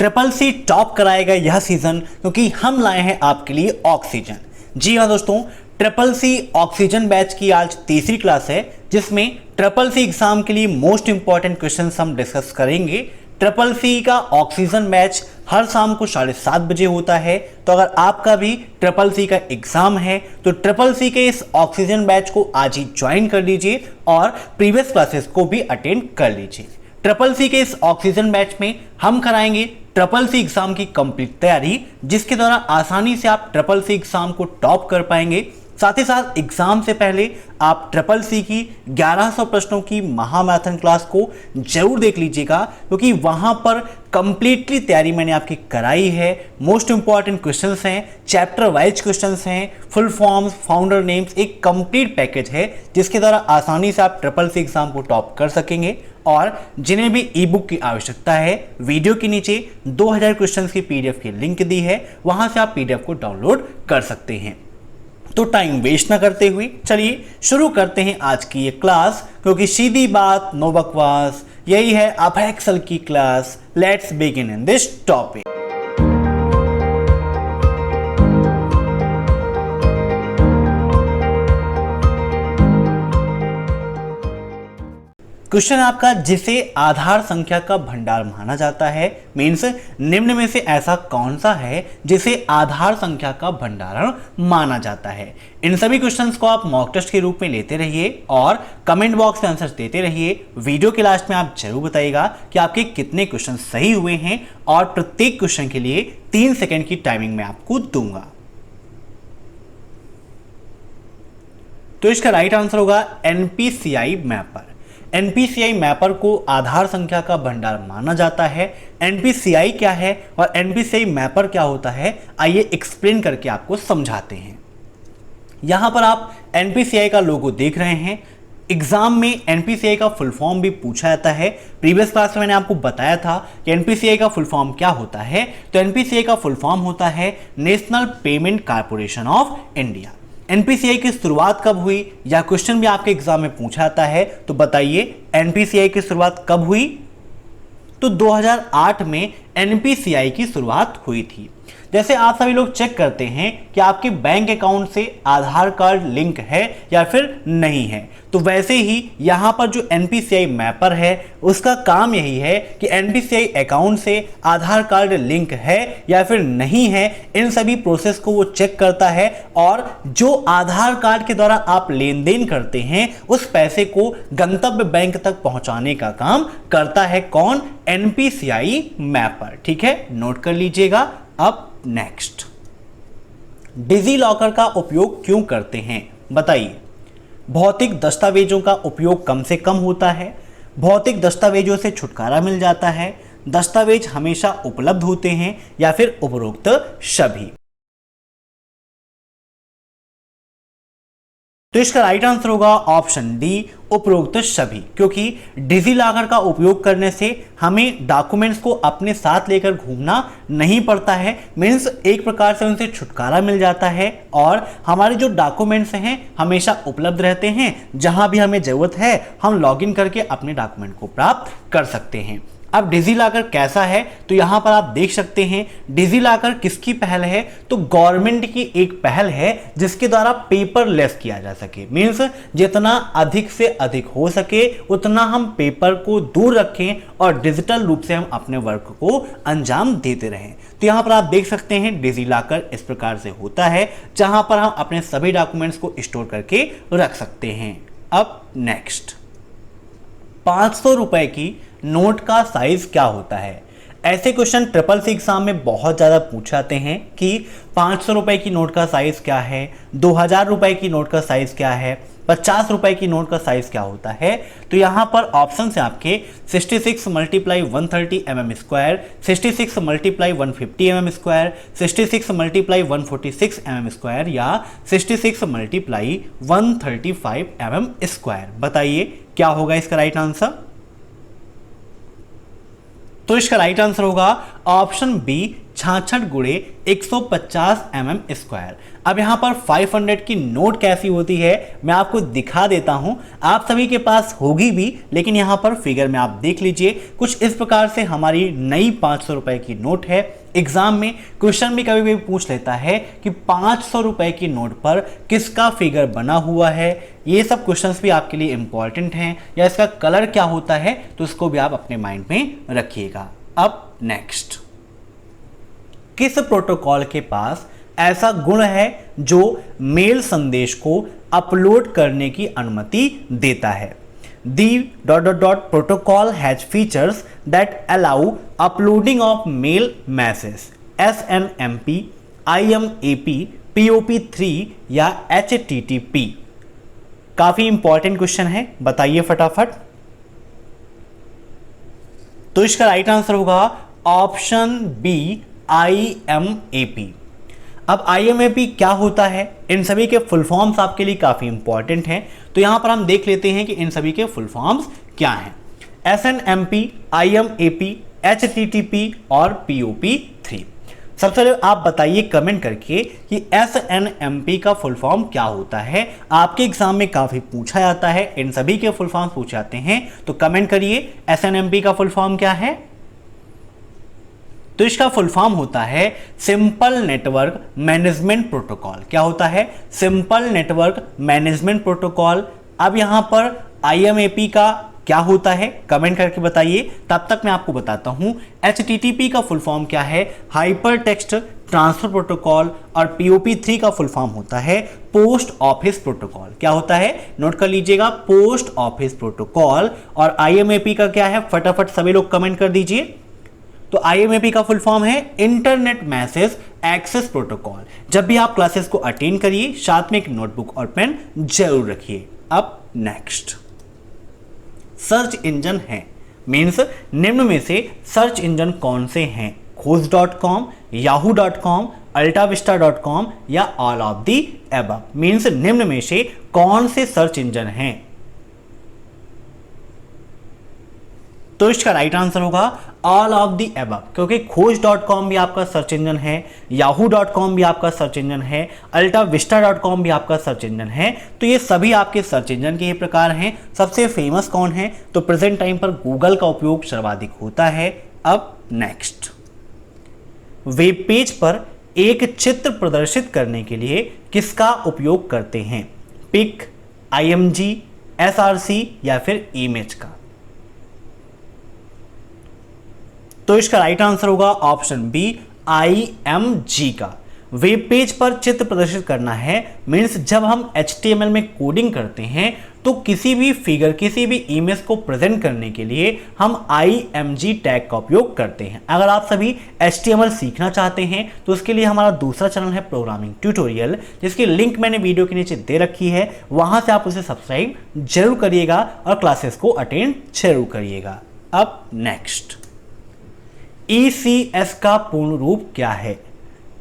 Triple C top कराएगा यह season क्योंकि हम लाए हैं आपके लिए ऑक्सीजन। जी हाँ दोस्तों, ट्रिपल सी ऑक्सीजन बैच की आज तीसरी क्लास है जिसमें ट्रिपल सी एग्जाम के लिए मोस्ट इंपॉर्टेंट क्वेश्चंस हम डिस्कस करेंगे। ट्रिपल सी का ऑक्सीजन बैच हर शाम को 7:30 बजे होता है, तो अगर आपका भी ट्रिपल सी का एग्जाम है तो ट्रिपल सी के इस ऑक्सीजन बैच को आज ही ज्वाइन कर लीजिए और प्रीवियस क्लासेस को भी अटेंड कर लीजिए। ट्रिपल सी के इस ऑक्सीजन बैच में हम कराएंगे ट्रिपल सी एग्जाम की कंप्लीट तैयारी, जिसके द्वारा आसानी से आप ट्रिपल सी एग्जाम को टॉप कर पाएंगे। साथ ही साथ एग्जाम से पहले आप ट्रिपल सी की 1100 प्रश्नों की महामैराथन क्लास को जरूर देख लीजिएगा, क्योंकि वहां पर कंप्लीटली तैयारी मैंने आपकी कराई है। मोस्ट इंपॉर्टेंट क्वेश्चंस हैं, चैप्टर वाइज क्वेश्चंस हैं, फुल फॉर्म्स, फाउंडर नेम्स, एक कंप्लीट पैकेज है जिसके द्वारा आसानी से आप ट्रिपल सी एग्जाम को टॉप कर सकेंगे। और जिन्हें भी ई बुक की आवश्यकता है, वीडियो के नीचे 2000 क्वेश्चंस की पीडीएफ की लिंक दी है, वहां से आप पीडीएफ को डाउनलोड कर सकते हैं। तो टाइम वेस्ट ना करते हुए चलिए शुरू करते हैं आज की ये क्लास, क्योंकि सीधी बात नो बकवास, यही है अब एक्सेल की class. Let's begin in this topic. Question आपका, जिसे आधार संख्या का भंडार माना जाता है, मीन्स निम्न में से ऐसा कौन सा है जिसे आधार संख्या का भंडारण माना जाता है। इन सभी क्वेश्चंस को आप मॉक टेस्ट के रूप में लेते रहिए और कमेंट बॉक्स में आंसर देते रहिए। वीडियो के लास्ट में आप जरूर बताइएगा कि आपके कितने क्वेश्चन सही हुए हैं, और प्रत्येक क्वेश्चन के लिए 3 सेकेंड की टाइमिंग मैं आपको दूंगा। तो इसका राइट आंसर होगा एनपीसीआई मैपर। एनपीसीआई मैपर को आधार संख्या का भंडार माना जाता है। एनपीसीआई क्या है और एनपीसीआई मैपर क्या होता है, आइए एक्सप्लेन करके आपको समझाते हैं। यहां पर आप एनपीसीआई का लोगो देख रहे हैं। एग्जाम में एनपीसीआई का फुल फॉर्म भी पूछा जाता है। प्रीवियस क्लास में मैंने आपको बताया था कि एनपीसीआई का फुल फॉर्म क्या होता है। तो एनपीसीआई का फुल फॉर्म होता है national payment corporation of India. NPCI की शुरुआत कब हुई, या क्वेश्चन भी आपके एग्जाम में पूछा जाता है, तो बताइए एनपीसीआई की शुरुआत कब हुई। तो 2008 में एनपीसीआई की शुरुआत हुई थी। जैसे आप सभी लोग चेक करते हैं कि आपके बैंक अकाउंट से आधार कार्ड लिंक है या फिर नहीं है, तो वैसे ही यहां पर जो एनपीसीआई मैपर है उसका काम यही है कि एनपीसीआई अकाउंट से आधार कार्ड लिंक है या फिर नहीं है, इन सभी प्रोसेस को वो चेक करता है, और जो आधार कार्ड के द्वारा आप लेन देन करते हैं उस पैसे को गंतव्य बैंक तक पहुंचाने का काम करता है कौन, एनपीसीआई मैपर। ठीक है, नोट कर लीजिएगा। अब नेक्स्ट, डिजी लॉकर का उपयोग क्यों करते हैं, बताइए। भौतिक दस्तावेजों का उपयोग कम से कम होता है, भौतिक दस्तावेजों से छुटकारा मिल जाता है, दस्तावेज हमेशा उपलब्ध होते हैं, या फिर उपरोक्त सभी। तो इसका राइट आंसर होगा ऑप्शन डी, उपरोक्त सभी, क्योंकि डिजी लॉकर का उपयोग करने से हमें डॉक्यूमेंट्स को अपने साथ लेकर घूमना नहीं पड़ता है। मीन्स एक प्रकार से उनसे छुटकारा मिल जाता है, और हमारे जो डॉक्यूमेंट्स हैं हमेशा उपलब्ध रहते हैं। जहां भी हमें जरूरत है हम लॉगिन करके अपने डॉक्यूमेंट को प्राप्त कर सकते हैं। अब डिजी लॉकर कैसा है, तो यहां पर आप देख सकते हैं डिजी लॉकर किसकी पहल है, तो गवर्नमेंट की एक पहल है जिसके द्वारा पेपरलेस किया जा सके। मीन्स जितना अधिक से अधिक हो सके उतना हम पेपर को दूर रखें और डिजिटल रूप से हम अपने वर्क को अंजाम देते रहें। तो यहां पर आप देख सकते हैं डिजी लॉकर इस प्रकार से होता है जहां पर हम अपने सभी डॉक्यूमेंट्स को स्टोर करके रख सकते हैं। अब नेक्स्ट, 500 रुपए की नोट का साइज क्या होता है। ऐसे क्वेश्चन ट्रिपल सी एग्जाम में बहुत ज़्यादा पूछे जाते हैं कि 500 रुपए की नोट का साइज क्या है, 2000 रुपए की नोट का साइज क्या है, 50 रुपए की नोट का साइज क्या होता है। तो यहाँ पर ऑप्शन है आपके 66 × 130 mm square, 66 × 150 mm square, 66 × 146 mm square, या 66 × 135 mm स्क्वायर। बताइए क्या होगा इसका राइट आंसर। तो इसका राइट आंसर होगा ऑप्शन बी, 66 गुणे 150 mm स्क्वायर। अब यहाँ पर 500 की नोट कैसी होती है मैं आपको दिखा देता हूँ, आप सभी के पास होगी भी, लेकिन यहाँ पर फिगर में आप देख लीजिए कुछ इस प्रकार से हमारी नई 500 रुपए की नोट है। एग्जाम में क्वेश्चन भी कभी भी पूछ लेता है कि 500 रुपए की नोट पर किसका फिगर बना हुआ है। ये सब क्वेश्चंस भी आपके लिए इंपॉर्टेंट हैं, या इसका कलर क्या होता है तो इसको भी आप अपने माइंड में रखिएगा। अब नेक्स्ट, किस प्रोटोकॉल के पास ऐसा गुण है जो मेल संदेश को अपलोड करने की अनुमति देता है? The ... protocol has features that allow uploading of mail messages, SNMP, IMAP, POP3 या HTTP। काफी इंपॉर्टेंट क्वेश्चन है, बताइए फटाफट। तो इसका राइट आंसर होगा ऑप्शन बी, IMAP। अब IMAP क्या होता है, इन सभी के फुल फॉर्म्स आपके लिए काफी इंपॉर्टेंट हैं, तो यहां पर हम देख लेते हैं कि इन सभी के फुल फॉर्म्स क्या हैं। SNMP, IMAP, HTTP और POP3। सबसे पहले आप बताइए कमेंट करके कि SNMP का फुल फॉर्म क्या होता है। आपके एग्जाम में काफी पूछा जाता है, इन सभी के फुल फॉर्म पूछे जाते हैं, तो कमेंट करिए SNMP का फुल फॉर्म क्या है। तो इसका फुल फॉर्म होता है सिंपल नेटवर्क मैनेजमेंट प्रोटोकॉल। क्या होता है? Simple network management protocol. अब यहां पर IMAP का क्या होता है कमेंट करके बताइए, तब तक मैं आपको बताता हूं। HTTP का फुल फॉर्म क्या है? Hyper text transfer protocol. और POP3 का फुल फॉर्म होता है पोस्ट ऑफिस प्रोटोकॉल। क्या होता है? नोट कर लीजिएगा, पोस्ट ऑफिस प्रोटोकॉल। और IMAP का क्या है? फटाफट सभी लोग कमेंट कर दीजिए। तो IMAP का फुल फॉर्म है इंटरनेट मैसेज एक्सेस प्रोटोकॉल। जब भी आप क्लासेस को अटेंड करिए, साथ में एक नोटबुक और पेन जरूर रखिए। अब नेक्स्ट, सर्च इंजन है, मीन्स निम्न में से सर्च इंजन कौन से हैं? खोज.com, yahoo.com, altavista.com या all of the above. Means निम्न में से कौन से सर्च इंजन हैं? तो इसका राइट आंसर होगा ऑल ऑफ दी एबव, क्योंकि खोज.com भी आपका सर्च इंजन है, yahoo.com भी आपका सर्च इंजन है, altavista.com भी आपका सर्च इंजन है। तो ये सभी आपके सर्च इंजन के ही प्रकार हैं। सबसे फेमस कौन है? तो प्रेजेंट टाइम पर गूगल का उपयोग सर्वाधिक होता है। अब नेक्स्ट, वेब पेज पर एक चित्र प्रदर्शित करने के लिए किसका उपयोग करते हैं? पिक, IMG, SRC या फिर इमेज का? तो इसका राइट आंसर होगा ऑप्शन बी, IMG का। वेब पेज पर चित्र प्रदर्शित करना है, मीन्स जब हम HTML में कोडिंग करते हैं तो किसी भी फिगर, किसी भी इमेज को प्रेजेंट करने के लिए हम IMG टैग का उपयोग करते हैं। अगर आप सभी HTML सीखना चाहते हैं तो उसके लिए हमारा दूसरा चैनल है प्रोग्रामिंग ट्यूटोरियल, जिसकी लिंक मैंने वीडियो के नीचे दे रखी है, वहां से आप उसे सब्सक्राइब जरूर करिएगा और क्लासेस को अटेंड जरूर करिएगा। अब नेक्स्ट, ECS का पूर्ण रूप क्या है?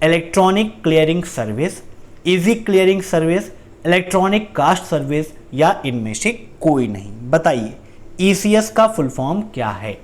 Electronic clearing service, easy clearing service, electronic cost service या इनमें से कोई नहीं? बताइए ECS का फुल फॉर्म क्या है?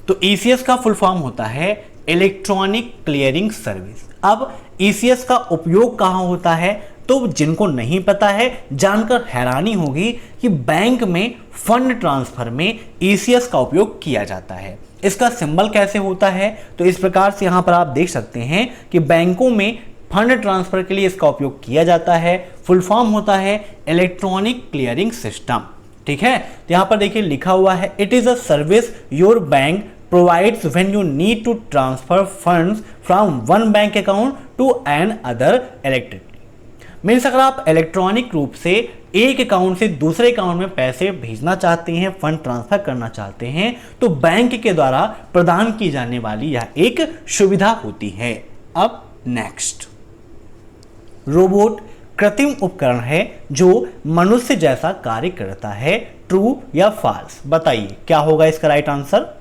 तो ECS का फुल फॉर्म होता है इलेक्ट्रॉनिक क्लियरिंग सर्विस। अब ECS का उपयोग कहां होता है? तो जिनको नहीं पता है जानकर हैरानी होगी कि बैंक में फंड ट्रांसफर में ECS का उपयोग किया जाता है। इसका सिंबल कैसे होता है? तो इस प्रकार से यहां पर आप देख सकते हैं कि बैंकों में फंड ट्रांसफर के लिए इसका उपयोग किया जाता है। फुल फॉर्म होता है इलेक्ट्रॉनिक क्लियरिंग सिस्टम। ठीक है, तो यहां पर देखिए लिखा हुआ है, it is a service your bank provides when you need to transfer funds from one bank account to an other electronically। Means अगर आप इलेक्ट्रॉनिक रूप से एक अकाउंट से दूसरे अकाउंट में पैसे भेजना चाहते हैं, फंड ट्रांसफर करना चाहते हैं, तो बैंक के द्वारा प्रदान की जाने वाली यह एक सुविधा होती है। अब नेक्स्ट, रोबोट कृत्रिम उपकरण है जो मनुष्य जैसा कार्य करता है। ट्रू या फॉल्स? बताइए क्या होगा इसका राइट आंसर।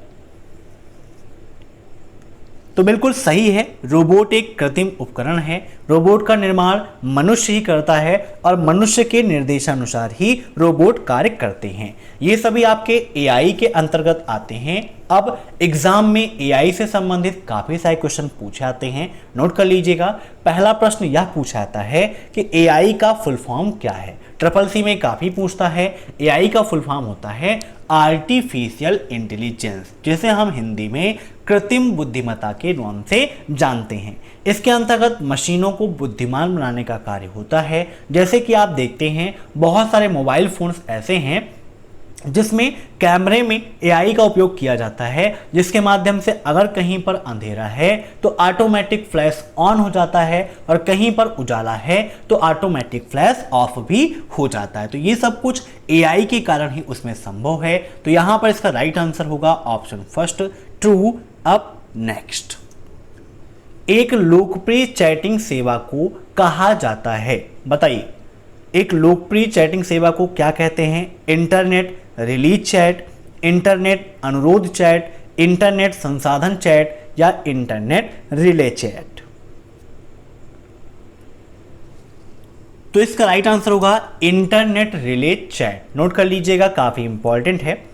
तो बिल्कुल सही है, रोबोट एक कृत्रिम उपकरण है। रोबोट का निर्माण मनुष्य ही करता है और मनुष्य के निर्देशानुसार ही रोबोट कार्य करते हैं। ये सभी आपके एआई के अंतर्गत आते हैं। अब एग्जाम में एआई से संबंधित काफी सारे क्वेश्चन पूछे आते हैं, नोट कर लीजिएगा। पहला प्रश्न यह पूछा जाता है कि एआई का फुल फॉर्म क्या है। ट्रिपल सी में काफी पूछता है। एआई का फुल फॉर्म होता है आर्टिफिशियल इंटेलिजेंस, जिसे हम हिंदी में कृत्रिम बुद्धिमत्ता के नाम से जानते हैं। इसके अंतर्गत मशीनों को बुद्धिमान बनाने का कार्य होता है। जैसे कि आप देखते हैं बहुत सारे मोबाइल फोन्स ऐसे हैं जिसमें कैमरे में एआई का उपयोग किया जाता है, जिसके माध्यम से अगर कहीं पर अंधेरा है तो ऑटोमेटिक फ्लैश ऑन हो जाता है और कहीं पर उजाला है तो ऑटोमेटिक फ्लैश ऑफ भी हो जाता है। तो ये सब कुछ एआई के कारण ही उसमें संभव है। तो यहां पर इसका राइट आंसर होगा ऑप्शन फर्स्ट, ट्रू। अब नेक्स्ट, एक लोकप्रिय चैटिंग सेवा को कहा जाता है, बताइए एक लोकप्रिय चैटिंग सेवा को क्या कहते हैं? इंटरनेट रिलीज चैट, इंटरनेट अनुरोध चैट, इंटरनेट संसाधन चैट या इंटरनेट रिले चैट। तो इसका राइट आंसर होगा इंटरनेट रिले चैट। नोट कर लीजिएगा, काफी इंपॉर्टेंट है।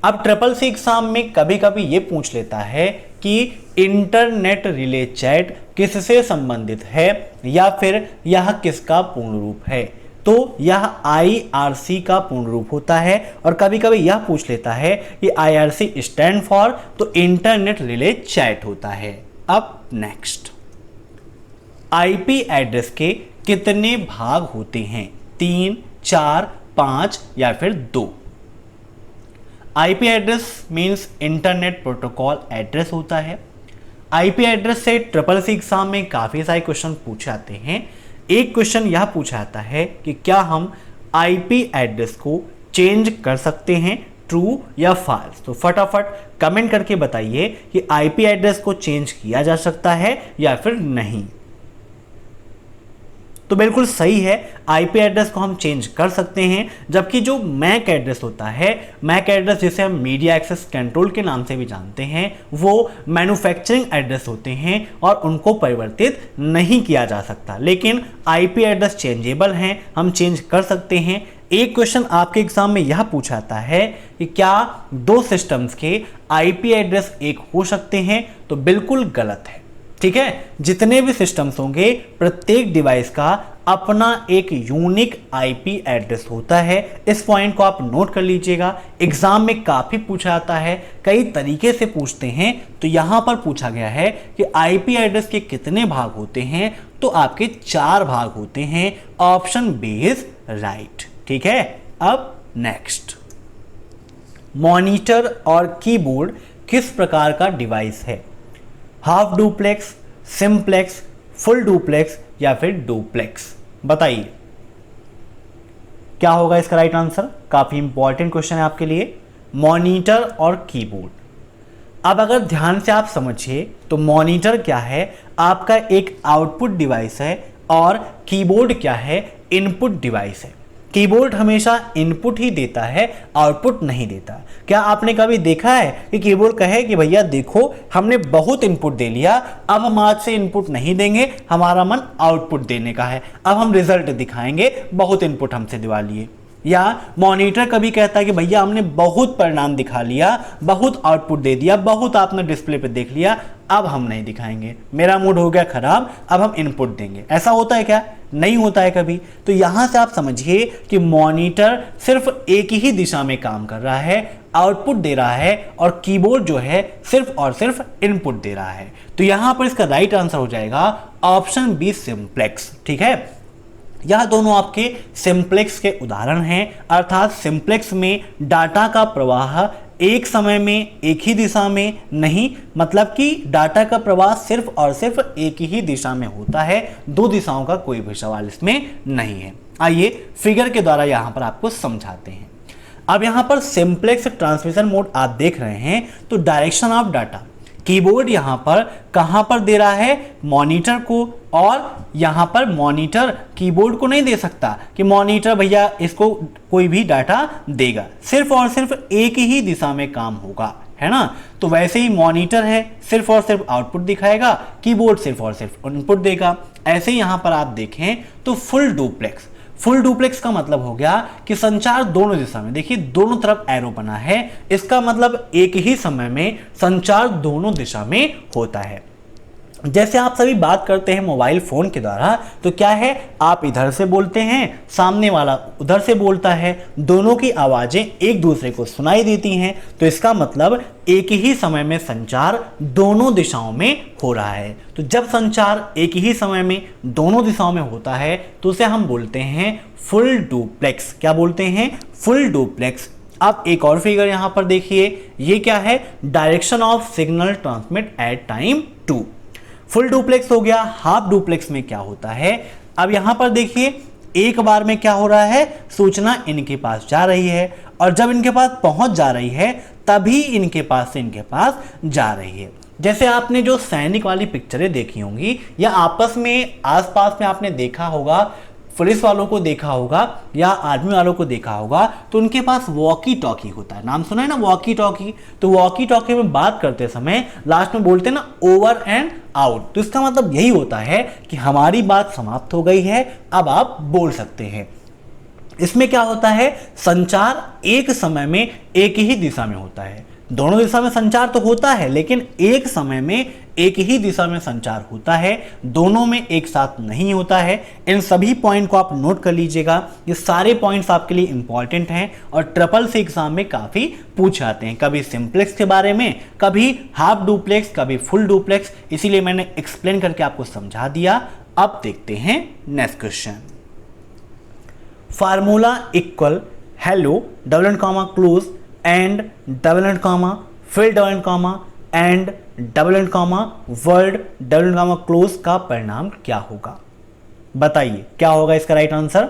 अब ट्रिपल सी एग्जाम में कभी कभी ये पूछ लेता है कि इंटरनेट रिले चैट किससे संबंधित है या फिर यह किसका पूर्ण रूप है। तो यह IRC का पूर्ण रूप होता है। और कभी कभी यह पूछ लेता है कि IRC स्टैंड फॉर, तो इंटरनेट रिले चैट होता है। अब नेक्स्ट, IP एड्रेस के कितने भाग होते हैं? 3, 4, 5 या फिर 2? IP address means internet protocol address होता है। IP एड्रेस से ट्रिपल सी एग्जाम में काफी सारे क्वेश्चन पूछे जाते हैं। एक क्वेश्चन यह पूछा जाता है कि क्या हम IP एड्रेस को चेंज कर सकते हैं, ट्रू या फॉल्स? तो फटाफट कमेंट करके बताइए कि IP एड्रेस को चेंज किया जा सकता है या फिर नहीं। तो बिल्कुल सही है, IP एड्रेस को हम चेंज कर सकते हैं। जबकि जो मैक एड्रेस होता है, मैक एड्रेस जिसे हम मीडिया एक्सेस कंट्रोल के नाम से भी जानते हैं, वो मैन्युफैक्चरिंग एड्रेस होते हैं और उनको परिवर्तित नहीं किया जा सकता। लेकिन IP एड्रेस चेंजेबल हैं, हम चेंज कर सकते हैं। एक क्वेश्चन आपके एग्जाम में यह पूछा जाता है कि क्या 2 सिस्टम्स के IP एड्रेस एक हो सकते हैं? तो बिल्कुल गलत है, ठीक है। जितने भी सिस्टम्स होंगे, प्रत्येक डिवाइस का अपना एक यूनिक IP एड्रेस होता है। इस पॉइंट को आप नोट कर लीजिएगा, एग्जाम में काफी पूछा जाता है, कई तरीके से पूछते हैं। तो यहां पर पूछा गया है कि IP एड्रेस के कितने भाग होते हैं? तो आपके 4 भाग होते हैं। ऑप्शन बी इज राइट, ठीक है। अब नेक्स्ट, मॉनिटर और कीबोर्ड किस प्रकार का डिवाइस है? Half duplex, simplex, full duplex या फिर डुप्लेक्स? बताइए क्या होगा इसका राइट आंसर। काफी इंपॉर्टेंट क्वेश्चन है आपके लिए, मॉनिटर और कीबोर्ड। अब अगर ध्यान से आप समझिए तो मॉनिटर क्या है? आपका एक आउटपुट डिवाइस है और कीबोर्ड क्या है? इनपुट डिवाइस है। कीबोर्ड हमेशा इनपुट ही देता है, आउटपुट नहीं देता। क्या आपने कभी देखा है कि कीबोर्ड कहे कि भैया देखो हमने बहुत इनपुट दे लिया, अब हम आज से इनपुट नहीं देंगे, हमारा मन आउटपुट देने का है, अब हम रिजल्ट दिखाएंगे, बहुत इनपुट हमसे दिवा लिए? या मॉनिटर कभी कहता है कि भैया हमने बहुत परिणाम दिखा लिया, बहुत आउटपुट दे दिया, बहुत आपने डिस्प्ले पे देख लिया, अब हम नहीं दिखाएंगे, मेरा मूड हो गया खराब, अब हम इनपुट देंगे? ऐसा होता है क्या? नहीं होता है कभी। तो यहां से आप समझिए कि मॉनिटर सिर्फ एक ही दिशा में काम कर रहा है, आउटपुट दे रहा है, और कीबोर्ड जो है सिर्फ और सिर्फ इनपुट दे रहा है। तो यहां पर इसका राइट आंसर हो जाएगा ऑप्शन बी, सिंप्लेक्स, ठीक है। यह दोनों आपके सिंप्लेक्स के उदाहरण हैं। अर्थात सिंप्लेक्स में डाटा का प्रवाह एक समय में एक ही दिशा में नहीं, मतलब कि डाटा का प्रवाह सिर्फ और सिर्फ एक ही दिशा में होता है, 2 दिशाओं का कोई भी सवाल इसमें नहीं है। आइए फिगर के द्वारा यहां पर आपको समझाते हैं। अब यहां पर सिंप्लेक्स ट्रांसमिशन मोड आप देख रहे हैं, तो डायरेक्शन ऑफ डाटा कीबोर्ड यहां पर कहां पर दे रहा है? मॉनिटर को। और यहां पर मॉनिटर कीबोर्ड को नहीं दे सकता कि मॉनिटर भैया इसको कोई भी डाटा देगा, सिर्फ और सिर्फ एक ही दिशा में काम होगा, है ना। तो वैसे ही मॉनिटर है, सिर्फ और सिर्फ आउटपुट दिखाएगा, कीबोर्ड सिर्फ और सिर्फ इनपुट देगा। ऐसे ही यहाँ पर आप देखें तो फुल डुप्लेक्स का मतलब हो गया कि संचार दोनों दिशा में, देखिए दोनों तरफ एरो बना है, इसका मतलब एक ही समय में संचार दोनों दिशा में होता है। जैसे आप सभी बात करते हैं मोबाइल फोन के द्वारा, तो क्या है, आप इधर से बोलते हैं, सामने वाला उधर से बोलता है, दोनों की आवाजें एक दूसरे को सुनाई देती हैं, तो इसका मतलब एक ही समय में संचार दोनों दिशाओं में हो रहा है। तो जब संचार एक ही समय में दोनों दिशाओं में होता है तो उसे हम बोलते हैं फुल डुप्लेक्स। क्या बोलते हैं? Full duplex. आप एक और फिगर यहां पर देखिए, ये क्या है, direction of signal transmit at time 2। Full duplex हो गया। हाफ डुप्लेक्स में क्या होता है, अब यहां पर देखिए एक बार में क्या हो रहा है, सूचना इनके पास जा रही है और जब इनके पास पहुंच जा रही है तभी इनके पास से इनके पास जा रही है। जैसे आपने जो सैनिक वाली पिक्चरें देखी होंगी या आपस में आसपास में आपने देखा होगा, पुलिस वालों को देखा होगा या आर्मी वालों को देखा होगा, तो उनके पास वॉकी टॉकी होता है। नाम सुना है ना, वॉकी टॉकी। तो वॉकी टॉकी में बात करते समय लास्ट में बोलते हैं ना ओवर एंड आउट, तो इसका मतलब यही होता है कि हमारी बात समाप्त हो गई है, अब आप बोल सकते हैं। इसमें क्या होता है, संचार एक समय में एक ही दिशा में होता है। दोनों दिशा में संचार तो होता है लेकिन एक समय में एक ही दिशा में संचार होता है, दोनों में एक साथ नहीं होता है। इन सभी पॉइंट को आप नोट कर लीजिएगा, ये सारे पॉइंट्स आपके लिए इंपॉर्टेंट हैं और ट्रिपल सी एग्जाम में काफी पूछ आते हैं, कभी सिंप्लेक्स के बारे में, कभी हाफ डुप्लेक्स, कभी फुल डुप्लेक्स, इसीलिए मैंने एक्सप्लेन करके आपको समझा दिया। अब देखते हैं next question. Formula equal hello double and comma close and double and comma फिर double and comma and double and comma word double and comma close का परिणाम क्या होगा? बताइए क्या होगा इसका राइट आंसर।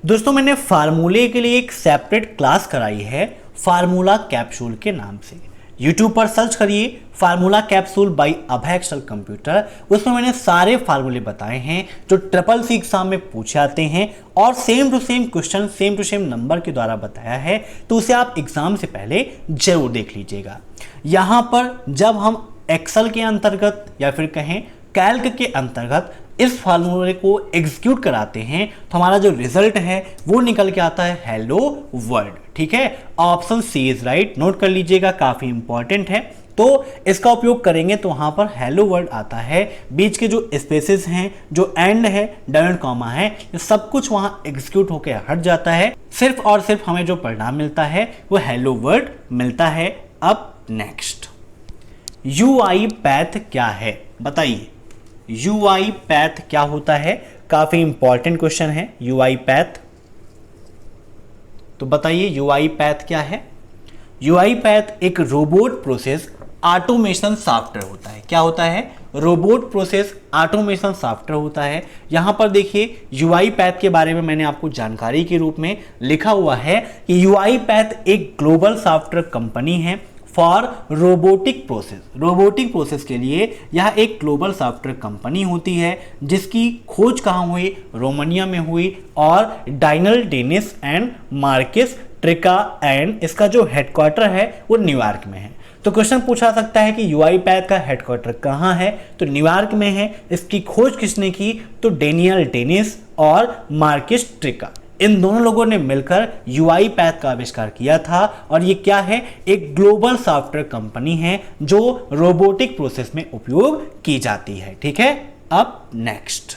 दोस्तों मैंने फार्मूले के लिए एक सेपरेट क्लास कराई है फार्मूला कैप्सूल के नाम से। YouTube पर सर्च करिए फार्मूला कैप्सूल बाय अभय एक्सेल कंप्यूटर, उसमें मैंने सारे फार्मूले बताए हैं जो ट्रिपल सी एग्जाम में पूछे आते हैं और same to same question same to same number के द्वारा बताया है, तो उसे आप एग्जाम से पहले जरूर देख लीजिएगा। यहाँ पर जब हम एक्सेल के अंतर्गत या फिर कहें कैल्क के अंतर्गत इस फार्मूले को एग्जीक्यूट कराते हैं तो हमारा जो रिजल्ट है वो निकल के आता है हेलो वर्ल्ड। ठीक है, option C is right, note कर लीजिएगा, काफी इंपॉर्टेंट है। तो इसका उपयोग करेंगे तो वहां पर हेलो वर्ल्ड आता है, बीच के जो स्पेसेस हैं, जो एंड है, डबल एंड कॉमा है, ये सब कुछ वहां एग्जीक्यूट होकर हट जाता है, सिर्फ और सिर्फ हमें जो परिणाम मिलता है वो हेलो वर्ल्ड मिलता है। अब नेक्स्ट, यूआई पैथ क्या है बताइए। यूआई पैथ क्या होता है, काफी इंपॉर्टेंट क्वेश्चन है यूआई पैथ। तो बताइए यूआई पैथ क्या है। यूआई पैथ एक रोबोट प्रोसेस ऑटोमेशन सॉफ्टवेयर होता है। क्या होता है? रोबोट प्रोसेस ऑटोमेशन सॉफ्टवेयर होता है। यहां पर देखिए यूआई पैथ के बारे में मैंने आपको जानकारी के रूप में लिखा हुआ है कि यूआई पैथ एक ग्लोबल सॉफ्टवेयर कंपनी है for robotic process. Robotic process के लिए यह एक ग्लोबल सॉफ्टवेयर कंपनी होती है जिसकी खोज कहाँ हुई? रोमानिया में हुई और Daniel Dines and Marius Tirca and इसका जो हेडक्वार्टर है वो न्यूयॉर्क में है। तो क्वेश्चन पूछा सकता है कि यूआई पैथ का हेडक्वार्टर कहाँ है, तो न्यूयॉर्क में है। इसकी खोज किसने की? तो डेनियल डेनिस और मार्केस ट्रिका, इन दोनों लोगों ने मिलकर यूआई पैथ का आविष्कार किया था। और ये क्या है? एक ग्लोबल सॉफ्टवेयर कंपनी है जो रोबोटिक प्रोसेस में उपयोग की जाती है। ठीक है, अब नेक्स्ट,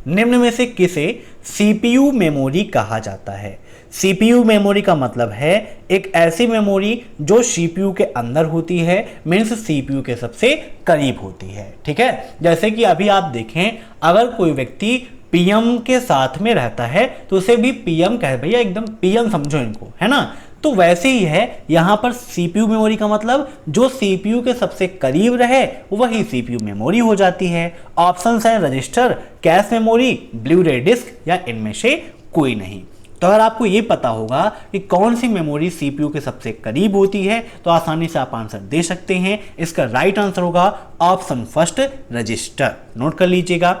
निम्न में से किसे सीपीयू मेमोरी कहा जाता है? सीपीयू मेमोरी का मतलब है एक ऐसी मेमोरी जो सीपीयू के अंदर होती है, मीन्स सीपीयू के सबसे करीब होती है। ठीक है, जैसे कि अभी आप देखें, अगर कोई व्यक्ति पीएम के साथ में रहता है तो उसे भी पीएम कहे, भैया एकदम पीएम समझो इनको, है ना। तो वैसे ही है यहां पर सीपीयू मेमोरी का मतलब जो सीपीयू के सबसे करीब रहे वही सीपीयू मेमोरी हो जाती है। ऑप्शंस हैं रजिस्टर, कैश मेमोरी, ब्लू रे डिस्क या इनमें से कोई नहीं। तो अगर आपको ये पता होगा कि कौन सी मेमोरी सीपीयू के सबसे करीब होती है तो आसानी से आप आंसर दे सकते हैं। इसका राइट आंसर होगा ऑप्शन फर्स्ट, रजिस्टर। नोट कर लीजिएगा।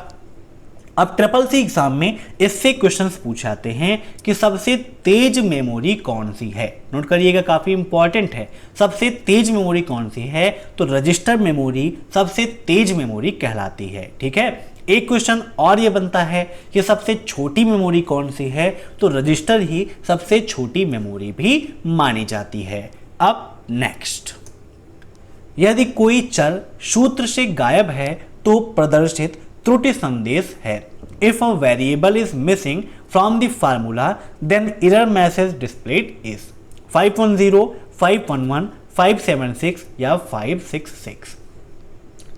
अब ट्रिपल सी एग्जाम में इससे क्वेश्चंस पूछाते हैं कि सबसे तेज मेमोरी कौन सी है। नोट करिएगा, काफी इंपॉर्टेंट है। सबसे तेज मेमोरी कौन सी है, तो रजिस्टर मेमोरी सबसे तेज मेमोरी कहलाती है। ठीक है, एक क्वेश्चन और ये बनता है कि सबसे छोटी मेमोरी कौन सी है, तो रजिस्टर ही सबसे छोटी मेमोरी भी मानी जाती है। अब नेक्स्ट, यदि कोई चर सूत्र से गायब है तो प्रदर्शित त्रुटि संदेश है। If a variable is missing from the formula then error message displayed is 510, 511, 576 या 566।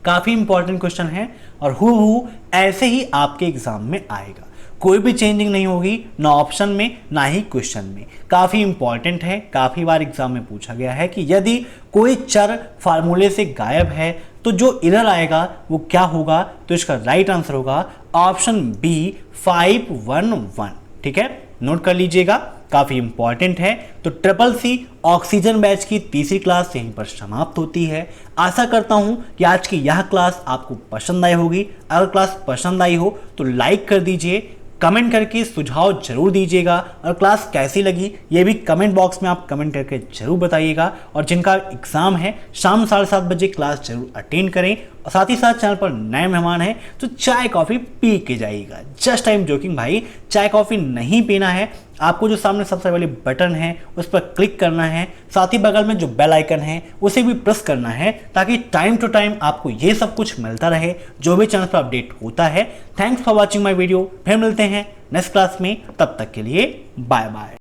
काफी इंपॉर्टेंट क्वेश्चन है और हूबहू ऐसे ही आपके एग्जाम में आएगा। कोई भी चेंजिंग नहीं होगी, ना ऑप्शन में ना ही क्वेश्चन में। काफी इंपॉर्टेंट है, काफी बार एग्जाम में पूछा गया है कि यदि कोई चर फार्मूले से गायब है तो जो एरर आएगा वो क्या होगा, तो इसका राइट आंसर होगा ऑप्शन बी 511। ठीक है, नोट कर लीजिएगा, काफी इंपॉर्टेंट है। तो ट्रिपल सी ऑक्सीजन बैच की तीसरी क्लास यहीं पर समाप्त होती है। आशा करता हूं कि आज की यह क्लास आपको पसंद आई होगी। अगर क्लास पसंद आई हो तो लाइक कर दीजिए, कमेंट करके सुझाव जरूर दीजिएगा, और क्लास कैसी लगी ये भी कमेंट बॉक्स में आप कमेंट करके जरूर बताइएगा। और जिनका एग्जाम है शाम 7:30 बजे क्लास जरूर अटेंड करें, और साथ ही साथ चैनल पर नए मेहमान हैं तो चाय कॉफ़ी पी के जाइएगा। जस्ट आई एम जोकिंग भाई, चाय कॉफ़ी नहीं पीना है आपको। जो सामने सबसे पहले बटन है उस पर क्लिक करना है, साथ ही बगल में जो बेल आइकन है उसे भी प्रेस करना है, ताकि टाइम टू टाइम आपको ये सब कुछ मिलता रहे जो भी चैनल पर अपडेट होता है। Thanks for watching my video. फिर मिलते हैं नेक्स्ट क्लास में, तब तक के लिए बाय बाय।